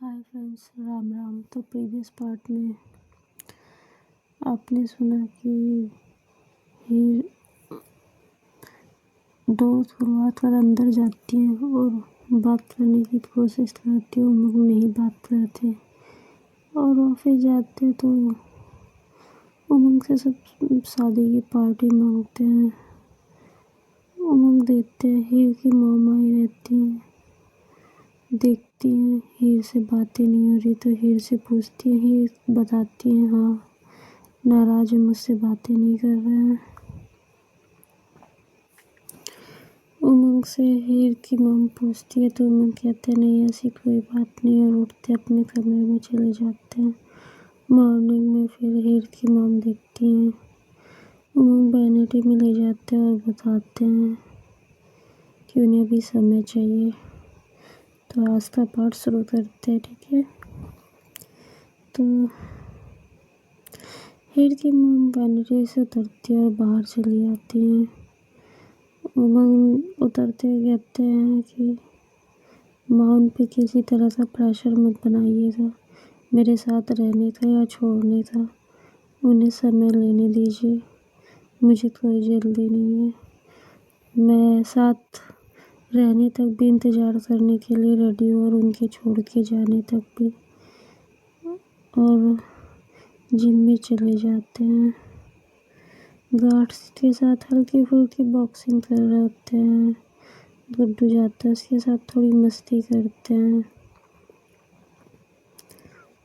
Hi friends, Ram Ram. तो previous part में आपने सुना कि हीर दो शुरुआत कर अंदर जाती है और बात करने की कोशिश करती है। उमंग नहीं बात करते और ऑफिस जाते तो उमंग से सब शादी की पार्टी मांगते हैं। उमंग देखते हैं हीर की मॉम आई रहती है, देखती हैं हीर से बातें नहीं हो रही तो हीर से पूछती है। हीर बताती है हाँ नाराज है, मुझसे बातें नहीं कर रहे हैं। उमंग से हीर की मॉम पूछती है तो उमंग कहते हैं नहीं ऐसी कोई बात नहीं और उठते अपने कमरे में चले जाते हैं। मॉर्निंग में फिर हीर की मॉम देखती हैं, उमंग वैनिटी में ले जाते हैं और बताते हैं कि उन्हें अभी समय चाहिए। तो आज का पार्ट शुरू करते हैं, ठीक है। तो हीर की मॉम वैनिटी से उतरती है और बाहर चली जाती हैं। उमंग उतरते कहते हैं कि माँ उन पे किसी तरह का प्रेशर मत बनाइएगा, मेरे साथ रहने था या छोड़ने था, उन्हें समय लेने दीजिए, मुझे कोई जल्दी नहीं है। मैं साथ रहने तक भी इंतज़ार करने के लिए रेडी हूँ और उनके छोड़ के जाने तक भी। और जिम में चले जाते हैं। गार्ड्स के साथ हल्की फुल्की बॉक्सिंग कर रहे होते हैं। गुड्डू जाता है, उसके साथ थोड़ी मस्ती करते हैं।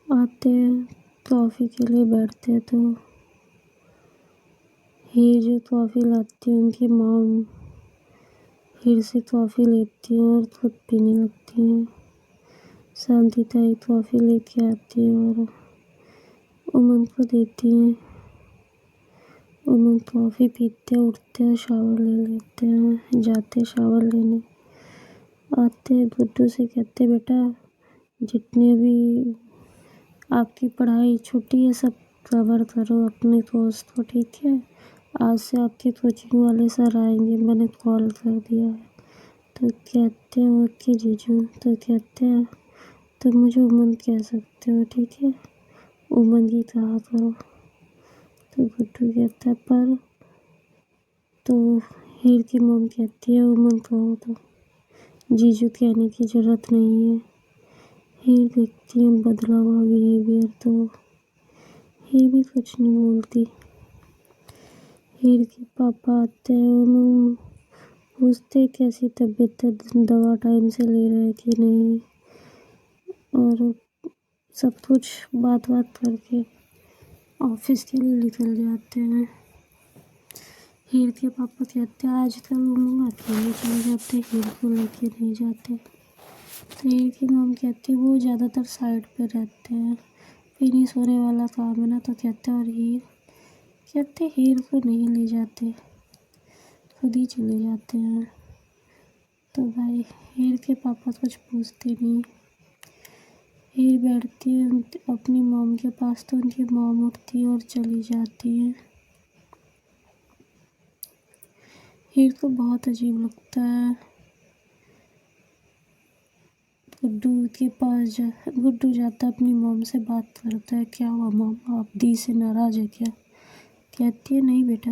आते हैं कॉफ़ी के लिए बैठते हैं तो हीर जो कॉफ़ी लाती है उनकी मॉम हीर से कॉफ़ी लेती है और खुद पीने लगती हैं। शांति ताई कॉफ़ी लेके आती है और उमंग को देती हैं। उमंग कॉफ़ी पीते उठते हैं, शावर ले लेते हैं, जाते शावर लेने। आते गुड्डू से कहते बेटा जितने भी आपकी पढ़ाई छुट्टी है सब कवर करो अपने दोस्त को, ठीक है। आज से आपके कोचिंग वाले सर आएंगे, मैंने कॉल कर दिया है। तो कहते हैं ओके जीजू। तो कहते हैं तुम मुझे उमंग कह सकते हो, ठीक है, उमंग ही कहा करो। तो गुड्डू कहता है पर तो हीर की मॉम कहती है उमंग कहो, तो जीजू कहने की ज़रूरत नहीं है। हीर देखती है बदला हुआ बिहेवियर तो हीर भी कुछ नहीं बोलती। हीर के पापा आते हैं, उमंग पूछते कैसी तबीयत है, दवा टाइम से ले रहे हैं कि नहीं, और सब कुछ बात करके ऑफिस के लिए निकल जाते हैं। हीर के पापा कहते हैं आजकल उमंग अकेले चले जाते, हीर को लेके नहीं जाते। तो हीर की मॉम कहती है वो ज़्यादातर साइड पे रहते हैं, फिनिश होने वाला काम है ना। तो कहते हैं और हीर कहते हीर को नहीं ले जाते, खुद ही चले जाते हैं। तो भाई हीर के पापा कुछ पूछते नहीं। हीर बैठती है अपनी मॉम के पास तो उनकी मॉम उठती है और चली जाती है। हीर को बहुत अजीब लगता है। गुड्डू जाता है अपनी मॉम से बात करता है, क्या हुआ मॉम, आप दी से नाराज़ है क्या? कहती है नहीं बेटा।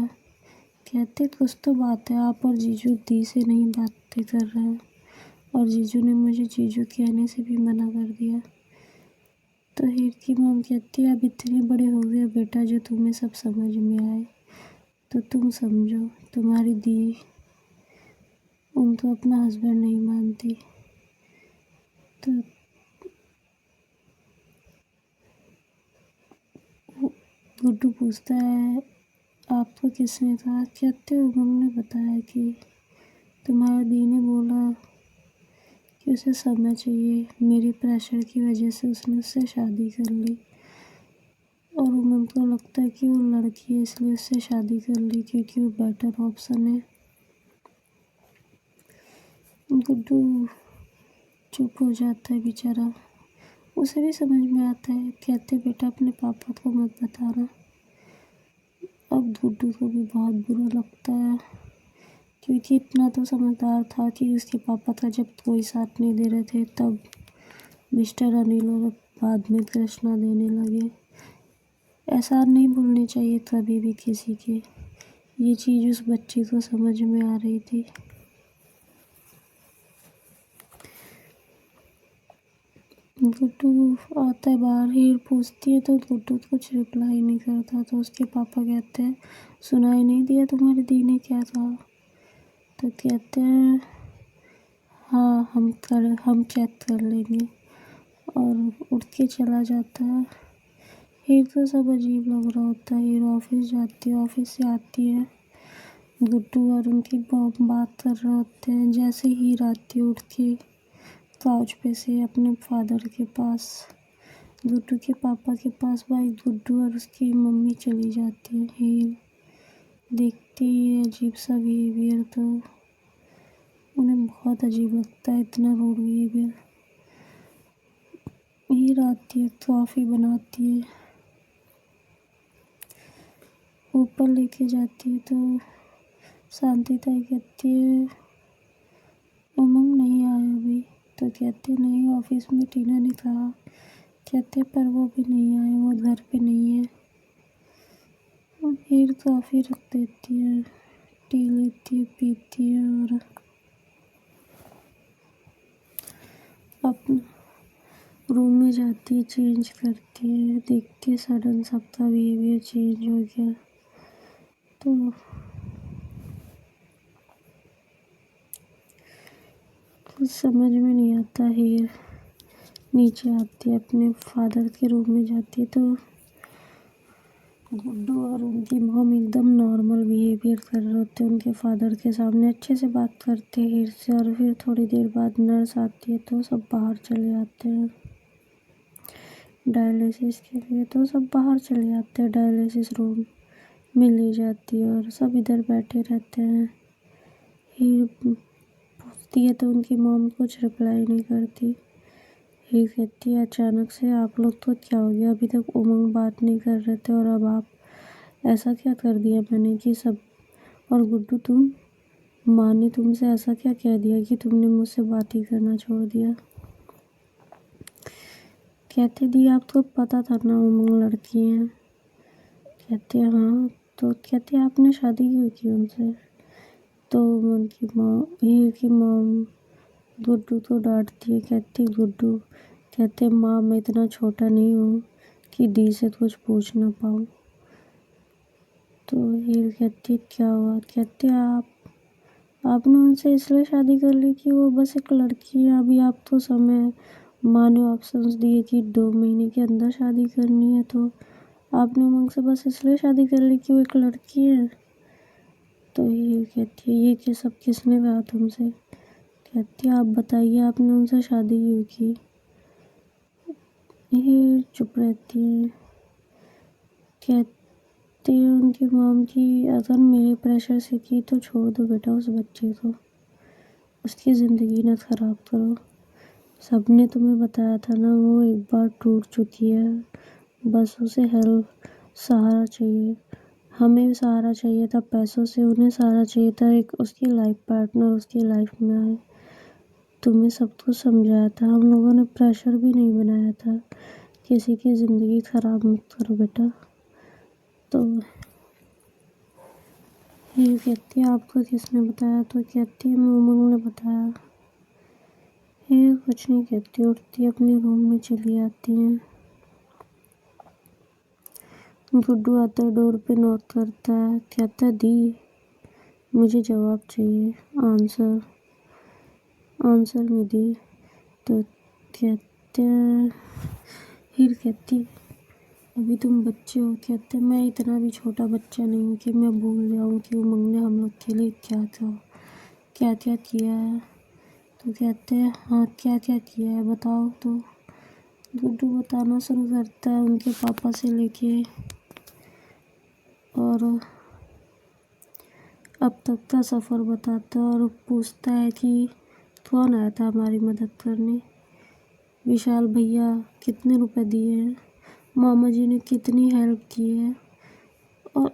कहते कुछ तो बात है, आप और जीजू दी से नहीं बातें कर रहे हैं और जीजू ने मुझे जीजू कहने से भी मना कर दिया। तो हीर की मॉम कहती है अब इतने बड़े हो गए बेटा जो तुम्हें सब समझ में आए, तो तुम समझो, तुम्हारी दी उनको अपना हस्बैंड नहीं मानती। तो गुड्डू पूछता है आपको किसने कहा? कहते उमंग ने बताया कि तुम्हारी दी ने बोला कि उसे समय चाहिए, मेरे प्रेशर की वजह से उसने उससे शादी कर ली और उमंग को लगता है कि वो लड़की है इसलिए उससे शादी कर ली क्योंकि वो बेटर ऑप्शन है। गुड्डू चुप हो जाता है बेचारा, उसे भी समझ में आता है। कहते बेटा अपने पापा को मत बताना। अब गुड्डू को भी बहुत बुरा लगता है क्योंकि इतना तो समझदार था कि उसके पापा का जब कोई साथ नहीं दे रहे थे तब मिस्टर अनिल और बाद में कृष्णा देने लगे। ऐसा नहीं बोलने चाहिए कभी भी किसी के। ये चीज़ उस बच्ची को समझ में आ रही थी। गुड्डू आता है बाहर, हीर पूछती है तो गुड्डू कुछ रिप्लाई नहीं करता। तो उसके पापा कहते हैं सुनाई नहीं दिया तुम्हारी दी ने क्या कहा? तो कहते हैं हाँ हम चेक कर लेंगे, और उठ के चला जाता है। हीर तो सब अजीब लग रहा होता है। हीर ऑफिस जाती है, ऑफिस से आती है, गुड्डू और उनकी बात कर रहे होते हैं। जैसे हीर आती है उठ के काउच पे से अपने फादर के पास, गुड्डू के पापा के पास, भाई गुड्डू और उसकी मम्मी चली जाती है। हीर देखती है अजीब सा बिहेवियर, तो उन्हें बहुत अजीब लगता है इतना रूड बिहेवियर। हीर आती है, कॉफ़ी बनाती है, ऊपर लेके जाती है। तो शांति ताई कहती है उमंग नहीं आया अभी। तो कहते नहीं, ऑफिस में टीना ने कहा। कहते पर वो भी नहीं आया, वो घर पे नहीं है। हीर कॉफ़ी रख देती है, टी लेती है, पीती है और अपने रूम में जाती है, चेंज करती है। देखती है सडन सबका बिहेवियर चेंज हो गया। तो कुछ समझ में नहीं आता। हीर नीचे आती है, अपने फादर के रूम में जाती है। तो गुड्डू और उनकी मॉम एकदम नॉर्मल बिहेवियर कर रहे होते हैं उनके फादर के सामने, अच्छे से बात करते हैं हीर से। और फिर थोड़ी देर बाद नर्स आती है, तो सब बाहर चले आते हैं डायलिसिस के लिए। तो सब बाहर चले आते हैं, डायलिसिस रूम में ले जाती है और सब इधर बैठे रहते हैं। हीर पूछती है तो उनकी मॉम कुछ रिप्लाई नहीं करती। हीर कहती है अचानक से आप लोग तो क्या हो गया, अभी तक उमंग बात नहीं कर रहे थे और अब आप ऐसा क्या कर दिया मैंने कि सब। और गुड्डू तुम, माँ ने तुमसे ऐसा क्या कह दिया कि तुमने मुझसे बात ही करना छोड़ दिया? कहते दी आपको पता था ना उमंग लड़की है? कहते हाँ। तो कहते आपने शादी क्यों की उनसे? तो उनकी माँ, हीर की मॉम गुड्डू को डांटती है। कहती गुड्डू, कहते माँ मैं इतना छोटा नहीं हूँ कि दी से कुछ पूछ ना पाऊँ। तो हीर कहती क्या हुआ? कहते आपने उनसे इसलिए शादी कर ली कि वो बस एक लड़की है। अभी आप तो समय, माँ ने ऑप्शंस दिए कि 2 महीने के अंदर शादी करनी है, तो आपने उनसे बस इसलिए शादी कर ली कि वो एक लड़की है। तो ये कहती है ये सब किसने कहा तुमसे? कहती आप बताइए आपने उनसे शादी क्यों की? ये चुप रहती है। कहती है उनकी मॉम की अगर मेरे प्रेशर से की तो छोड़ दो बेटा उस बच्चे को, उसकी ज़िंदगी ना ख़राब करो। सबने तुम्हें बताया था ना वो एक बार टूट चुकी है, बस उसे हेल्प, सहारा चाहिए। हमें भी सहारा चाहिए था पैसों से, उन्हें सहारा चाहिए था एक उसकी लाइफ पार्टनर उसकी लाइफ में आए। तुम्हें सब कुछ समझाया था, हम लोगों ने प्रेशर भी नहीं बनाया था। किसी की ज़िंदगी ख़राब मत करो बेटा। तो ये कहती है आपको किसने बताया? तो कहती है उमंग ने बताया। ये कुछ नहीं कहती, उठती अपने रूम में चली आती है। गुड्डू आता है, डोर पे नॉक करता है। कहता है दी मुझे जवाब चाहिए, आंसर में दी। तो कहते हैं, हीर कहती अभी तुम बच्चे हो। कहते मैं इतना भी छोटा बच्चा नहीं हूँ कि मैं भूल जाऊँ कि उमंग ने हम लोग के लिए क्या क्या किया है। तो कहते हैं हाँ क्या क्या किया है बताओ। तो गुड्डू बताना शुरू करता है उनके पापा से लेके और अब तक का सफ़र बताता है और पूछता है कि कौन आया था हमारी मदद करने, विशाल भैया कितने रुपए दिए हैं, मामा जी ने कितनी हेल्प की है, और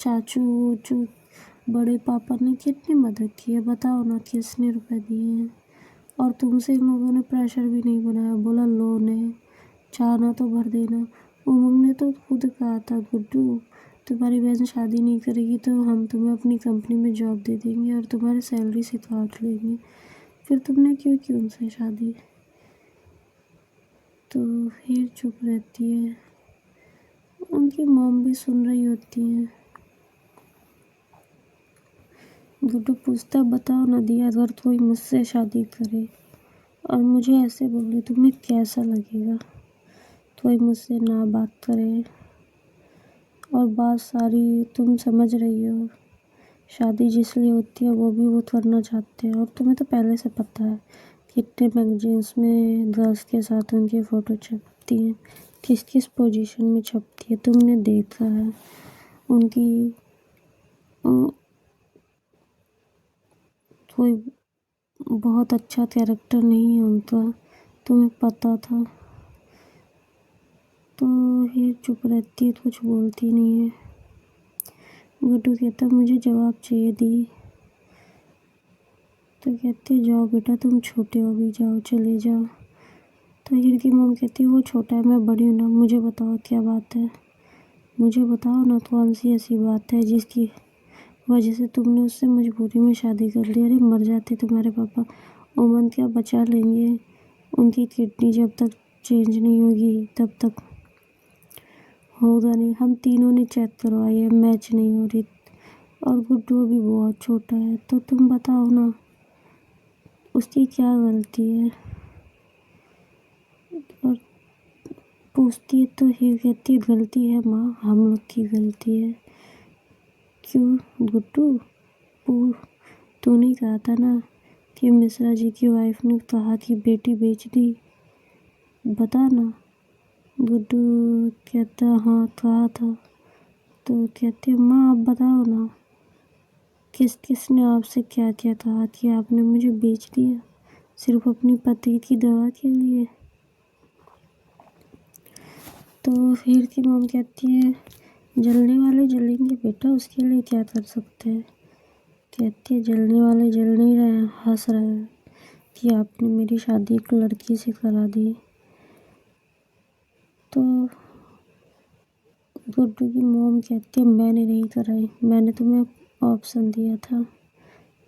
चाचू बड़े पापा ने कितनी मदद की है, बताओ ना किसने रुपए दिए हैं। और तुमसे इन लोगों ने प्रेशर भी नहीं बनाया, बोला लो चाहना तो भर देना। उमंग ने तो खुद कहा था, गुड्डू तुम्हारी बहन शादी नहीं करेगी तो हम तुम्हें अपनी कंपनी में जॉब दे देंगे और तुम्हारी सैलरी से काट लेंगे। फिर तुमने क्यों की उनसे शादी? तो फिर चुप रहती है। उनकी मॉम भी सुन रही होती है। गुड्डू पूछता, बताओ नदिया, अगर कोई मुझसे शादी करे और मुझे ऐसे बोले तुम्हें कैसा लगेगा? कोई मुझसे ना बात करे और बात सारी तुम समझ रही हो, शादी जिस लिए होती है वो भी वो करना चाहते हैं। और तुम्हें तो पहले से पता है कितने मैगजीन्स में गर्ल्स के साथ उनकी फ़ोटो छपती हैं, किस किस पोजीशन में छपती है, तुमने देखा है। उनकी कोई बहुत अच्छा कैरेक्टर नहीं है उनका, तुम्हें पता था। तो ये चुप रहती है, कुछ बोलती नहीं है। गुड्डू कहता, मुझे जवाब चाहिए दी। तो कहते, जाओ बेटा तुम छोटे हो भी, जाओ चले जाओ। तो हीर की मॉम कहती, वो छोटा है मैं बड़ी हूँ ना, मुझे बताओ क्या बात है, मुझे बताओ ना कौन सी ऐसी बात है जिसकी वजह से तुमने उससे मजबूरी में शादी कर ली। अरे मर जाते तुम्हारे पापा, उमन क्या बचा लेंगे? उनकी किडनी जब तक चेंज नहीं होगी तब तक होगा नहीं। हम तीनों ने चेक करवाई है, मैच नहीं हो रही। और गुड्डू भी बहुत छोटा है, तो तुम बताओ ना उसकी क्या गलती है? और पूछती है तो ही कहती है, गलती है माँ, हम लोग की गलती है। क्यों गुड्डू? तूने कहा था ना कि मिश्रा जी की वाइफ ने कहा कि बेटी बेच दी, बता ना। गुड्डू कहता, हाँ कहा था। तो कहते, माँ आप बताओ ना किस किस ने आपसे क्या क्या कहा कि आपने मुझे बेच दिया सिर्फ अपनी पति की दवा के लिए? तो फिर की मॉम कहती है, जलने वाले जलेंगे बेटा, उसके लिए क्या कर सकते हैं। कहती है, जलने वाले जल नहीं रहे हैं, हंस रहे हैं कि आपने मेरी शादी एक लड़की से करा दी। तो गुड्डू की मॉम कहती है, मैंने नहीं कराई, मैंने तुम्हें ऑप्शन दिया था,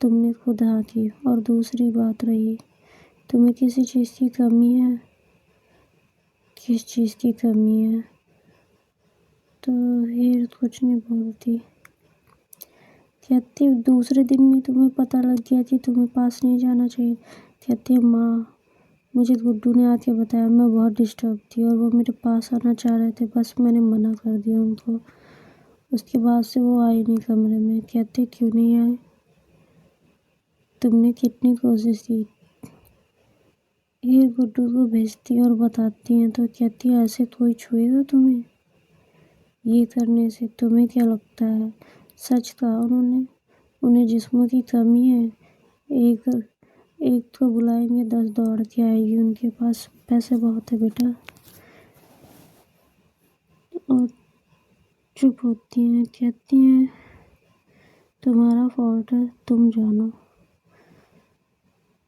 तुमने खुद हाँ की। और दूसरी बात रही, तुम्हें किसी चीज़ की कमी है? किस चीज़ की कमी है? तो हीर कुछ नहीं बोलती। कहती, दूसरे दिन में तुम्हें पता लग गया कि तुम्हें पास नहीं जाना चाहिए। कहती है, माँ मुझे गुड्डू ने आके बताया, मैं बहुत डिस्टर्ब थी और वो मेरे पास आना चाह रहे थे, बस मैंने मना कर दिया उनको। उसके बाद से वो आए नहीं कमरे में। कहते, क्यों नहीं आए? तुमने कितनी कोशिश की? ये गुड्डू को भेजती और बताती हैं तो कहती है, ऐसे कोई छुएगा तुम्हें? ये करने से तुम्हें क्या लगता है? सच कहा उन्होंने, उन्हें जिस्मों की कमी है। एक एक को बुलाएंगे 10 दौड़ के आएगी, उनके पास पैसे बहुत है बेटा। और चुप होती हैं। कहती हैं, तुम्हारा फॉल्ट है, तुम जानो,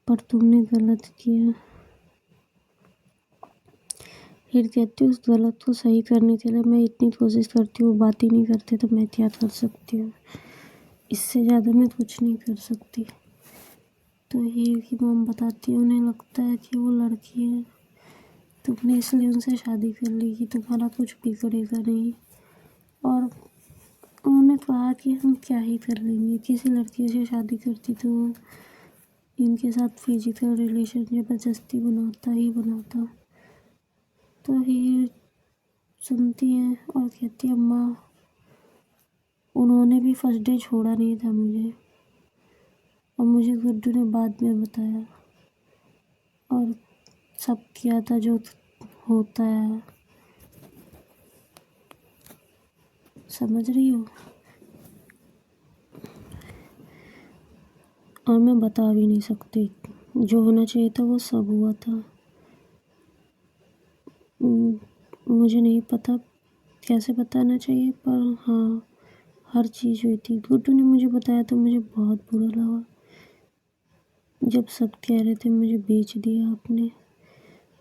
पर तुमने गलत किया। फिर कहती हूँ, उस गलत को सही करने के लिए मैं इतनी कोशिश करती हूँ, बात ही नहीं करते तो मैं क्या कर सकती हूँ? इससे ज़्यादा मैं कुछ नहीं कर सकती। तो हीर की मॉम बताती है, उन्हें लगता है कि वो लड़की है, तुमने इसलिए उनसे शादी कर ली कि तुम्हारा कुछ बिगड़ेगा नहीं। और उन्होंने कहा कि हम क्या ही कर लेंगे, किसी लड़की से शादी करती तो वो इनके साथ फिजिकल रिलेशन ज़बरदस्ती बनाता ही बनाता। तो हीर सुनती हैं और कहती है, अम्मा उन्होंने भी फर्स्ट डे छोड़ा नहीं था मुझे, और मुझे गुड्डू ने बाद में बताया और सब किया था जो होता है, समझ रही हो? और मैं बता भी नहीं सकती, जो होना चाहिए था वो सब हुआ था। मुझे नहीं पता कैसे बताना चाहिए, पर हाँ हर चीज़ हुई थी। गुड्डू ने मुझे बताया तो मुझे बहुत बुरा लगा, जब सब कह रहे थे मुझे बेच दिया आपने।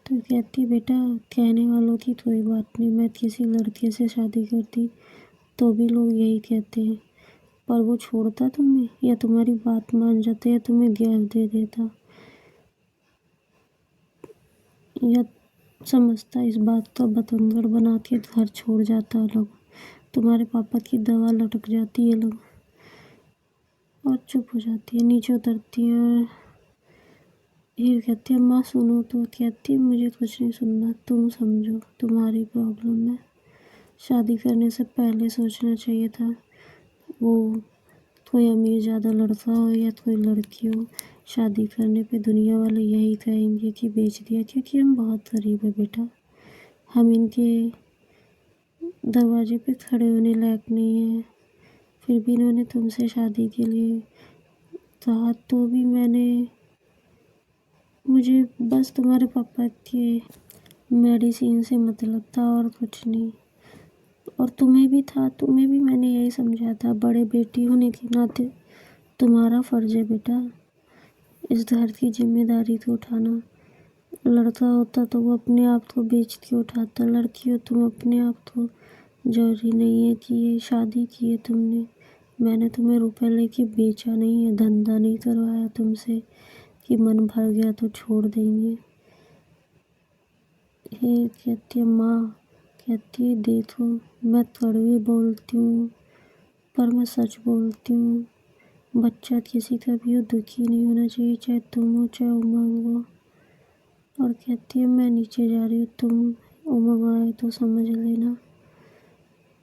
तो कहती बेटा कहने वालों की कोई बात नहीं, मैं किसी लड़के से शादी करती तो भी लोग यही कहते हैं, पर वो छोड़ता तुम्हें या तुम्हारी बात मान जाता या तुम्हें गैप दे देता या समझता इस बात का बतंगड़ बना के घर छोड़ जाता अलग, तुम्हारे पापा की दवा लटक जाती है अलग और चुप हो जाती है, नीचे उतरती है और हीर कहती है माँ सुनो, तो कहती है मुझे कुछ नहीं सुनना, तुम समझो तुम्हारी प्रॉब्लम है, शादी करने से पहले सोचना चाहिए था, वो कोई अमीर ज़्यादा लड़का हो या कोई लड़की हो, शादी करने पे दुनिया वाले यही कहेंगे कि बेच दिया, क्योंकि हम बहुत गरीब है बेटा, हम इनके दरवाजे पे खड़े होने लायक नहीं है, फिर भी इन्होंने तुमसे शादी के लिए कहा, तो भी मुझे बस तुम्हारे पापा के मेडिसिन से मतलब था और कुछ नहीं, और तुम्हें भी था, तुम्हें भी मैंने यही समझाया था, बड़े बेटी होने के नाते तुम्हारा फर्ज है बेटा इस घर की जिम्मेदारी तो उठाना, लड़का होता तो वो अपने आप को बेच के उठाता, लड़की हो तुम अपने आप को, जरूरी नहीं है कि ये शादी की है तुमने, मैंने तुम्हें रुपए लेके बेचा नहीं है, धंधा नहीं करवाया तुमसे कि मन भर गया तो छोड़ देंगे। ये कहती है माँ, कहती है देखो मैं कड़वी बोलती हूँ पर मैं सच बोलती हूँ, बच्चा किसी का भी हो दुखी नहीं होना चाहिए, चाहे तुम हो चाहे उमंग हो। और कहती है मैं नीचे जा रही हूँ, तुम उमंग आए तो समझ लेना।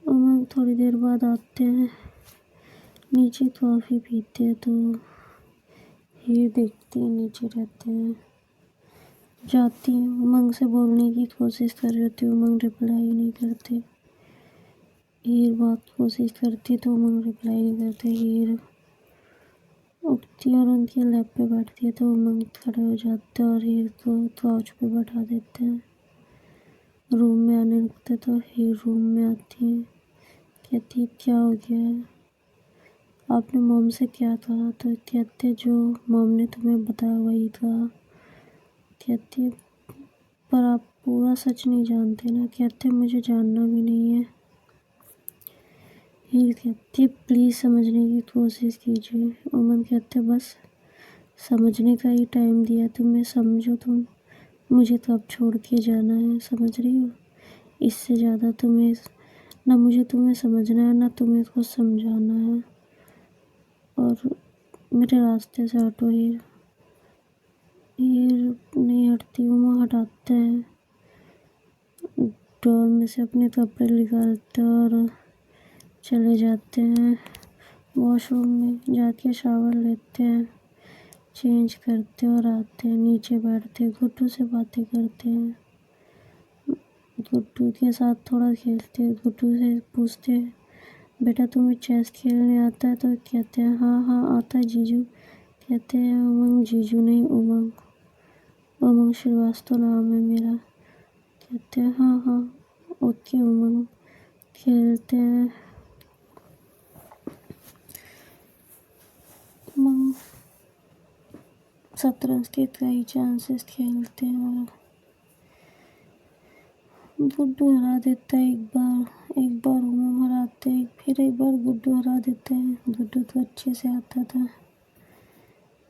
उमंग थोड़ी देर बाद आते हैं, नीचे कॉफ़ी पीते हैं तो ये देखती है नीचे रहते हैं, जाती है, उमंग से बोलने की कोशिश कर रही होती है, उमंग रिप्लाई नहीं करते, हीर बहुत कोशिश करती तो उमंग रिप्लाई नहीं करते, हीर उठती है और उनके लैप पे बैठती है तो उमंग खड़े हो जाते हैं और हीर को काउच पे बैठा देते हैं, रूम में आने लगते तो हीर रूम में आती है, कहती है क्या हो गया है, आपने मॉम से क्या कहा, तो कहते जो मॉम ने तुम्हें बताया वही कहा, कहती है पर आप पूरा सच नहीं जानते ना, कहते मुझे जानना भी नहीं है, हीर कहती है प्लीज़ समझने की कोशिश कीजिए, उमंग कहते बस समझने का ही टाइम दिया तुम्हें, समझो तुम, मुझे तो अब छोड़ के जाना है, समझ रही हो, इससे ज़्यादा तुम्हें ना मुझे तुम्हें समझना है ना तुम्हें को समझाना है, और मेरे रास्ते से हटो। हीर नहीं हटती, वो हटाते हैं, ड्रॉर में से अपने कपड़े निकालते और चले जाते हैं वॉशरूम में, जाके शावर लेते हैं, चेंज करते और आते हैं, नीचे बैठते गुड्डू से बातें करते हैं, गुड्डू के साथ थोड़ा खेलते, गुड्डू से पूछते बेटा तुम्हें चेस खेलने आता है, तो कहते हैं हाँ हाँ आता है जीजू, कहते हैं उमंग जीजू नहीं उमंग, उमंग श्रीवास्तव नाम है मेरा, कहते हैं हाँ हाँ ओके उमंग, खेलते हैं, उमंग शतरंज के कई चांसेस खेलते हैं और गुड्डू हरा देता है, एक बार उमंग हराते हैं, फिर एक बार गुड्डू हरा देते हैं, गुड्डू तो अच्छे से आता था,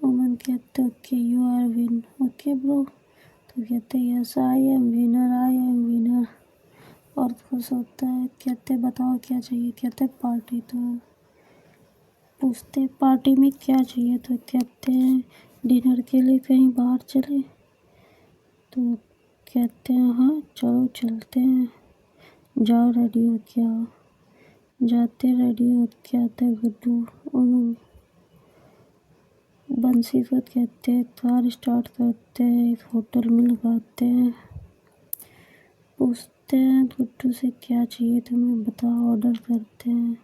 उमंग कहते okay you are win okay bro, तो कहते यस आई एम विनर, और खुश होता है, कहते बताओ क्या चाहिए, कहते पार्टी, तो पूछते पार्टी में क्या चाहिए, तो कहते हैं डिनर के लिए कहीं बाहर चले, तो कहते हैं हाँ चलो चलते हैं, जाओ रेडी हो के आओ, जाते रेडी हो के आते गुड्डू, बंसी को कहते हैं कार स्टार्ट करते हैं, एक होटल में लगाते हैं, पूछते हैं गुड्डू से क्या चाहिए तुम्हें बताओ, ऑर्डर करते हैं,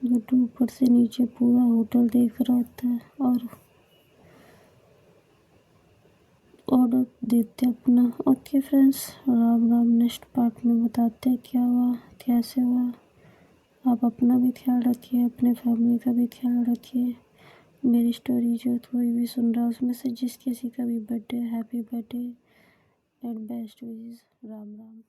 गुड्डू ऊपर से नीचे पूरा होटल देख रहा होता है और ऑर्डर देते अपना। Okay friends, Ram Ram, next part में बताते हैं क्या हुआ कैसे हुआ, आप अपना भी ख्याल रखिए, अपने फैमिली का भी ख्याल रखिए, मेरी स्टोरी जो कोई भी सुन रहा है उसमें से जिस किसी का भी birthday happy birthday, and best wishes. Ram Ram.